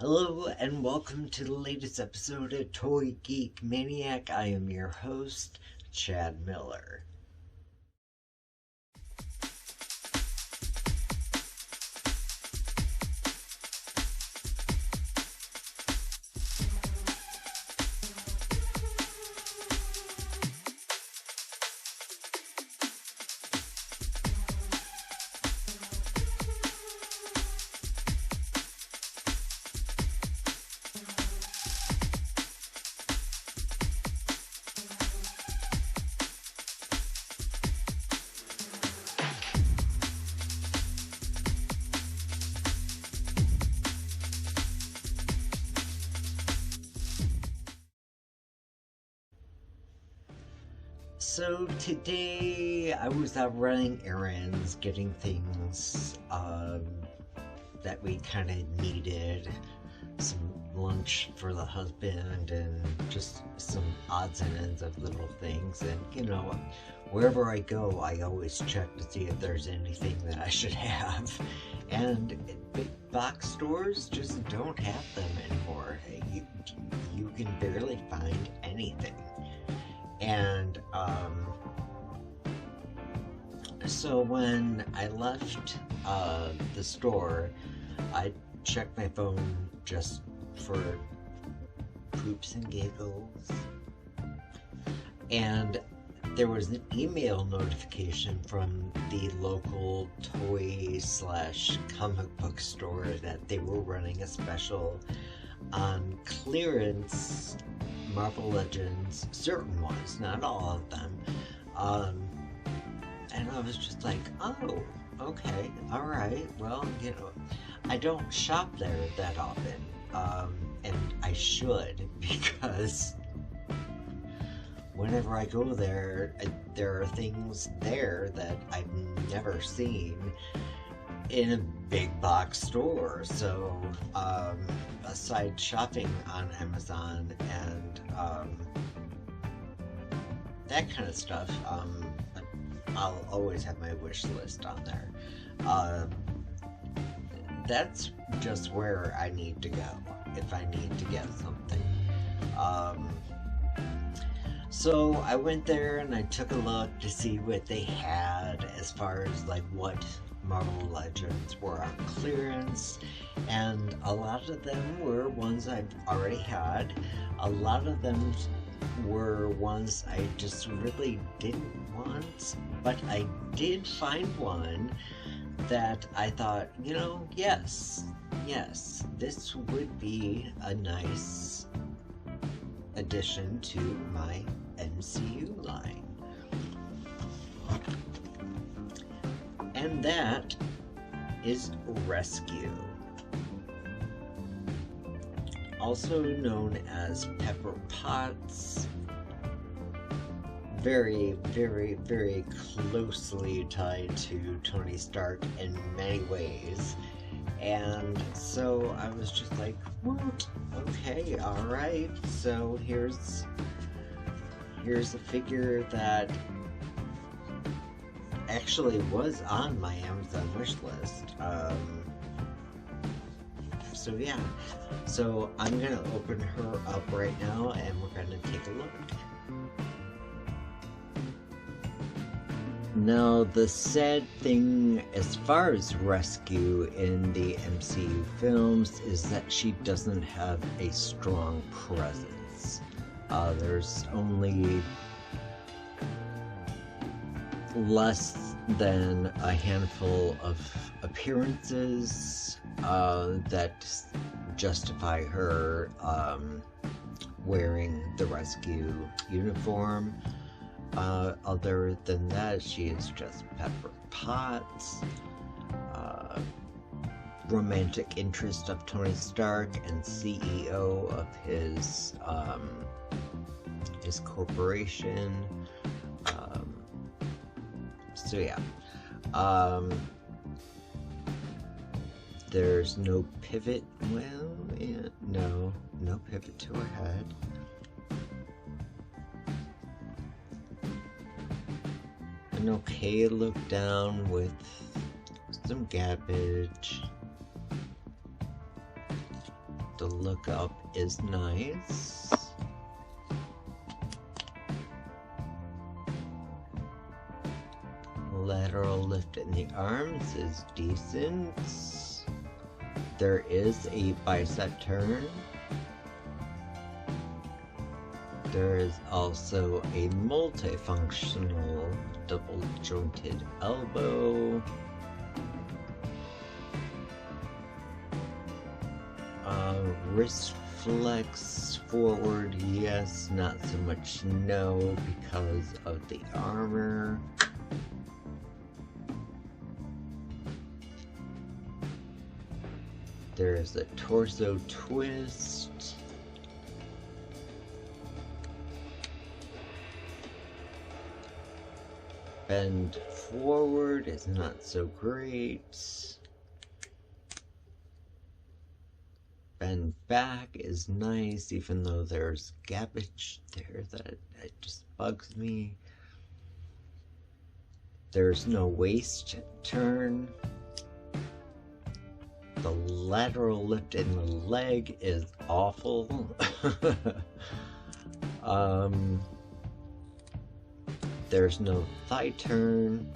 Hello and welcome to the latest episode of Toy Geek Maniac. I am your host, Chad Miller. So today I was out running errands, getting things that we kind of needed, some lunch for the husband, and just some odds and ends of little things. And wherever I go, I always check to see if there's anything that I should have. And big box stores just don't have them anymore. You can barely find anything. And so when I left the store, I checked my phone just for poops and giggles, and there was an email notification from the local toy/comic book store that they were running a special on clearance Marvel Legends, certain ones, not all of them. And I was just like, oh, okay, alright, well, I don't shop there that often, and I should, because whenever I go there, there are things there that I've never seen in a big box store. So aside shopping on Amazon and that kind of stuff, I'll always have my wish list on there. That's just where I need to go if I need to get something. So I went there and I took a look to see what they had as far as like what Marvel Legends were on clearance, and a lot of them were ones I've already had. A lot of them were ones I just really didn't want, but I did find one that I thought, yes, this would be a nice addition to my MCU line. And that is Rescue, also known as Pepper Potts. Very, very, very closely tied to Tony Stark in many ways. And so I was just like, what? Okay, alright. So here's a figure that actually was on my Amazon wish list. So yeah. So I'm gonna open her up right now and we're gonna take a look. Now, the sad thing as far as Rescue in the MCU films is that she doesn't have a strong presence. There's only less than a handful of appearances that justify her wearing the Rescue uniform. Other than that, she is just Pepper Potts, romantic interest of Tony Stark and CEO of his corporation. So yeah, there's no pivot. Well, yeah, no pivot to her head. An okay look down with some garbage. The look up is nice. Lateral lift in the arms is decent. There is a bicep turn. There is also a multifunctional double jointed elbow. Wrist flex forward, yes, not so much no, because of the armor. There's a torso twist. Bend forward is not so great. Bend back is nice, even though there's gappage there that it just bugs me. There's no waist turn. The lateral lift in the leg is awful. There's no thigh turn.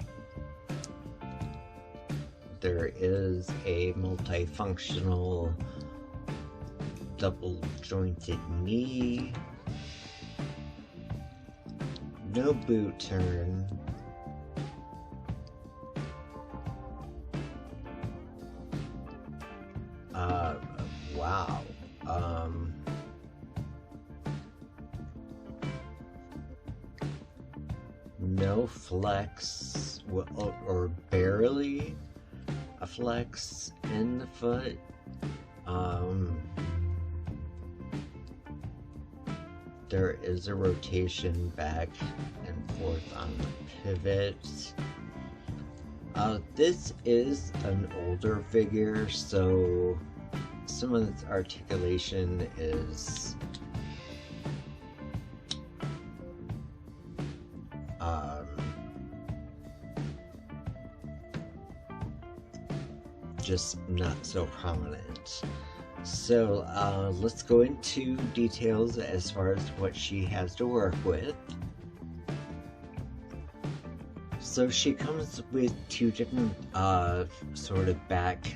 There is a multifunctional double jointed knee. No boot turn. Wow. No flex, or barely a flex in the foot. There is a rotation back and forth on the pivot. This is an older figure, so some of its articulation is just not so prominent. So let's go into details as far as what she has to work with. So she comes with two different sort of back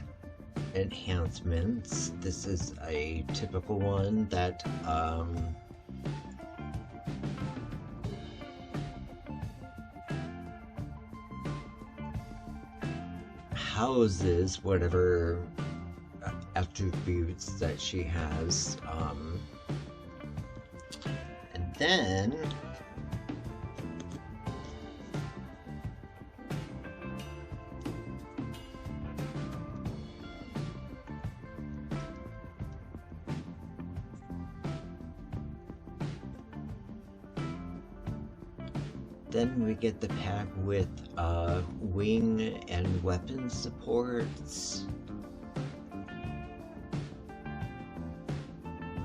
enhancements. This is a typical one that houses whatever attributes that she has, and then we get the pack with wing and weapon supports,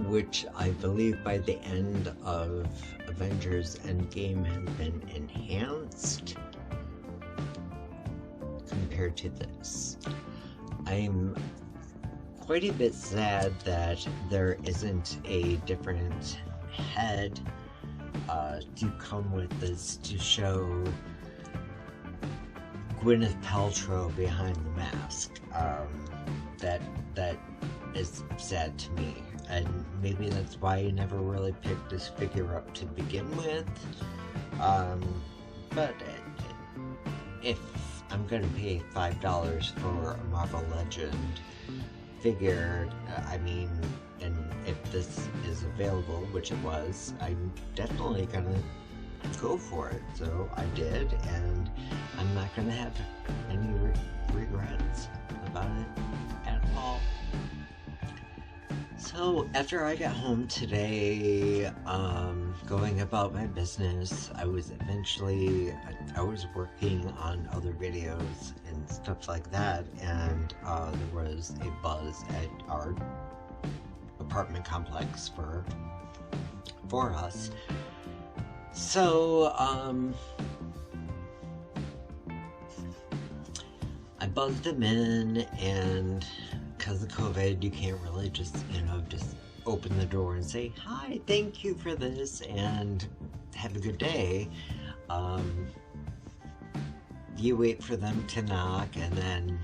which I believe by the end of Avengers Endgame has been enhanced compared to this. I'm quite a bit sad that there isn't a different head to come with this to show Gwyneth Paltrow behind the mask. That is sad to me, and maybe that's why I never really picked this figure up to begin with. But if I'm gonna pay $5 for a Marvel Legend figure, I mean, and if this is available, which it was, I'm definitely gonna go for it. So I did, and I'm not gonna have any regrets about it at all. So after I got home today, going about my business, I was working on other videos and stuff like that, and there was a buzz at our apartment complex for us. So I buzzed him in and because of COVID, you can't really just, just open the door and say, hi, thank you for this, and have a good day. You wait for them to knock, and then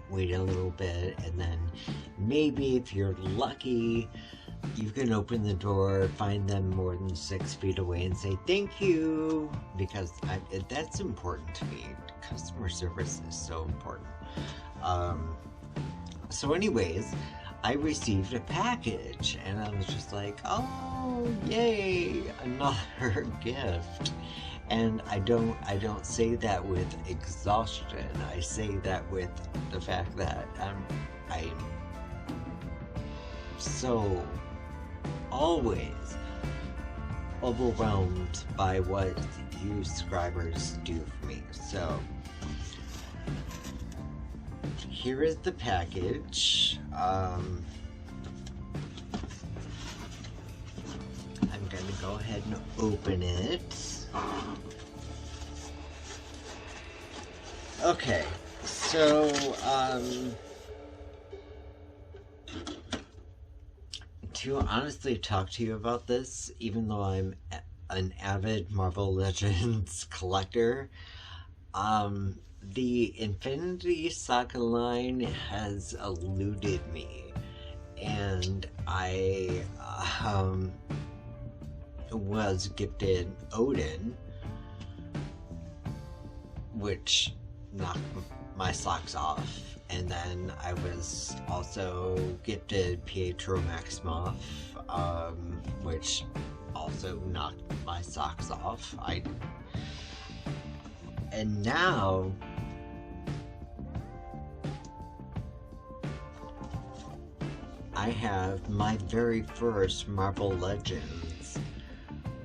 wait a little bit, and then maybe if you're lucky, you can open the door, find them more than 6 feet away, and say thank you, because that's important to me. Customer service is so important. So anyways, I received a package, and I was just like, oh, yay, another gift. And I don't say that with exhaustion. I say that with the fact that I'm so always overwhelmed by what you subscribers do for me. So here is the package. I'm gonna go ahead and open it. Okay, so to honestly talk to you about this, even though I'm an avid Marvel Legends collector, the Infinity Saga line has eluded me, and I was gifted Odin, which knocked my socks off, and then I was also gifted Pietro Maximoff, which also knocked my socks off. And now I have my very first Marvel Legends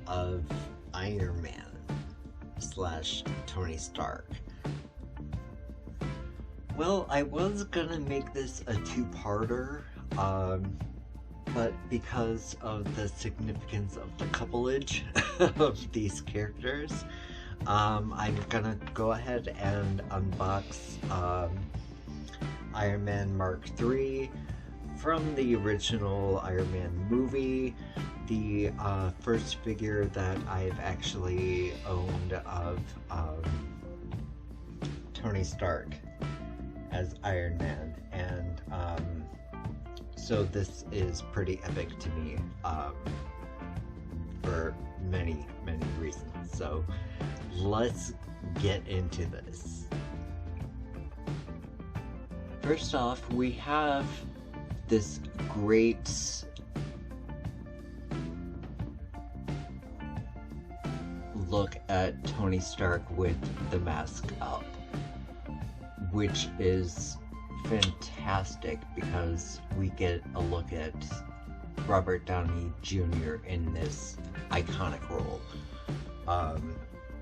of Iron Man / Tony Stark. Well, I was gonna make this a two-parter, but because of the significance of the couplage of these characters, I'm gonna go ahead and unbox Iron Man Mark III from the original Iron Man movie, the first figure that I've actually owned of Tony Stark as Iron Man, and so this is pretty epic to me for many reasons. So let's get into this. First off, we have this great look at Tony Stark with the mask up, which is fantastic because we get a look at Robert Downey Jr. in this iconic role.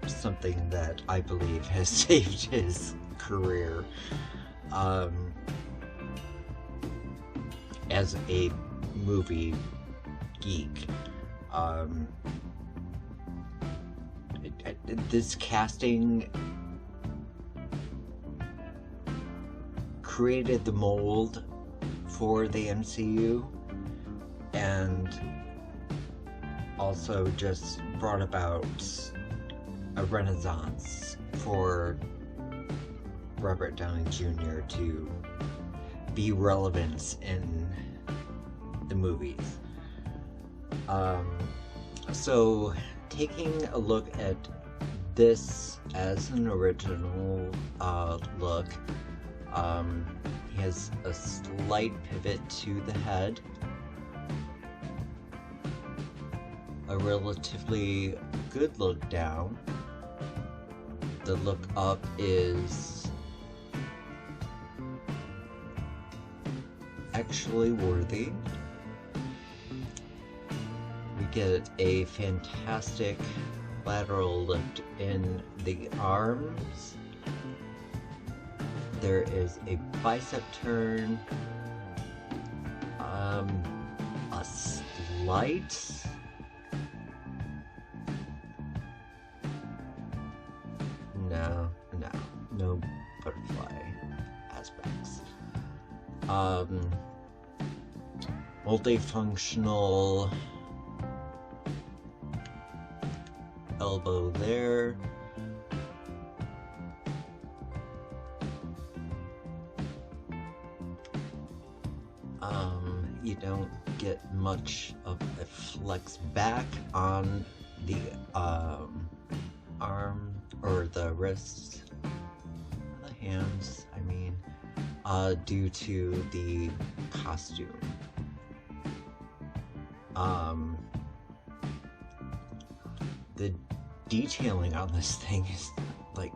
Something that I believe has saved his career as a movie geek. This casting created the mold for the MCU, and also just brought about a renaissance for Robert Downey Jr. to be relevant in the movies. So taking a look at this as an original look, he has a slight pivot to the head, a relatively good look down. The look up is actually worthy. We get a fantastic lateral lift in the arms. There is a bicep turn, a slight no butterfly aspects. multifunctional elbow there. You don't get much of a flex back on the arm or the wrist, the hands, I mean, due to the costume. The detailing on this thing is like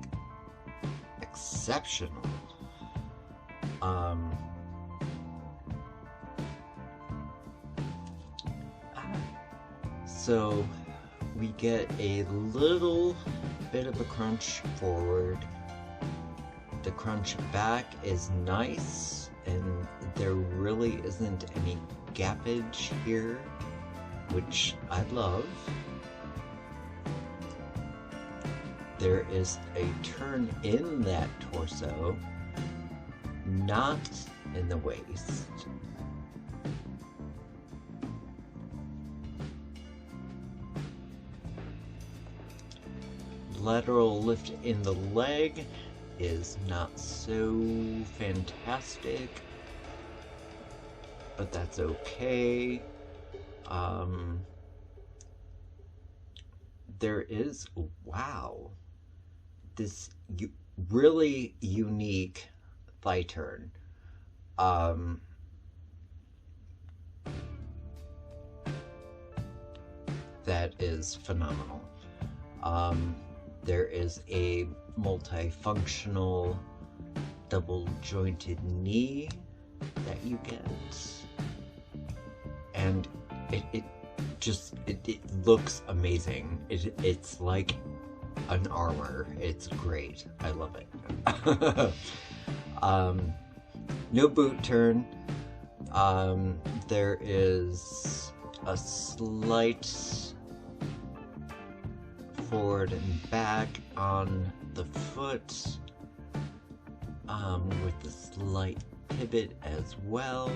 exceptional. So we get a little bit of a crunch forward. The crunch back is nice, and there really isn't any gappage here, which I love. There is a turn in that torso, not in the waist. Lateral lift in the leg is not so fantastic, but that's okay. There is, wow, this really unique thigh turn. That is phenomenal. There is a multifunctional double jointed knee that you get, and it looks amazing. It's like an armor. It's great. I love it. No boot turn. There is a slight forward and back on the foot, with a slight pivot as well.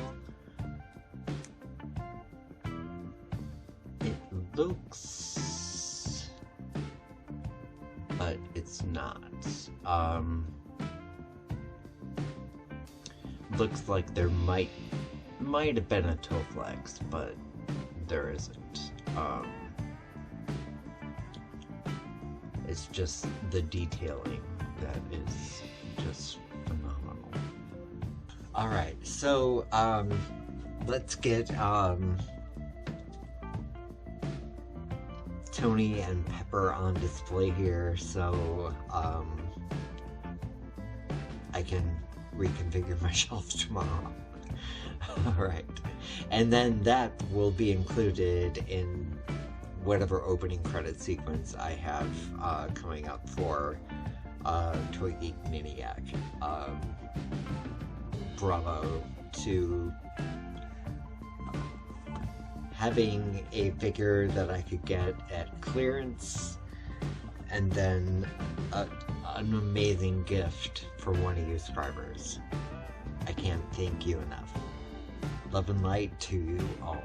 It looks, but it's not. Looks like there might have been a toe flex, but there isn't. It's just the detailing that is just phenomenal. Alright, so let's get Tony and Pepper on display here, so I can reconfigure my shelf tomorrow. Alright, and then that will be included in whatever opening credit sequence I have coming up for Toy Geek Maniac. Bravo to having a figure that I could get at clearance, and then an amazing gift for one of you subscribers. I can't thank you enough. Love and light to you all.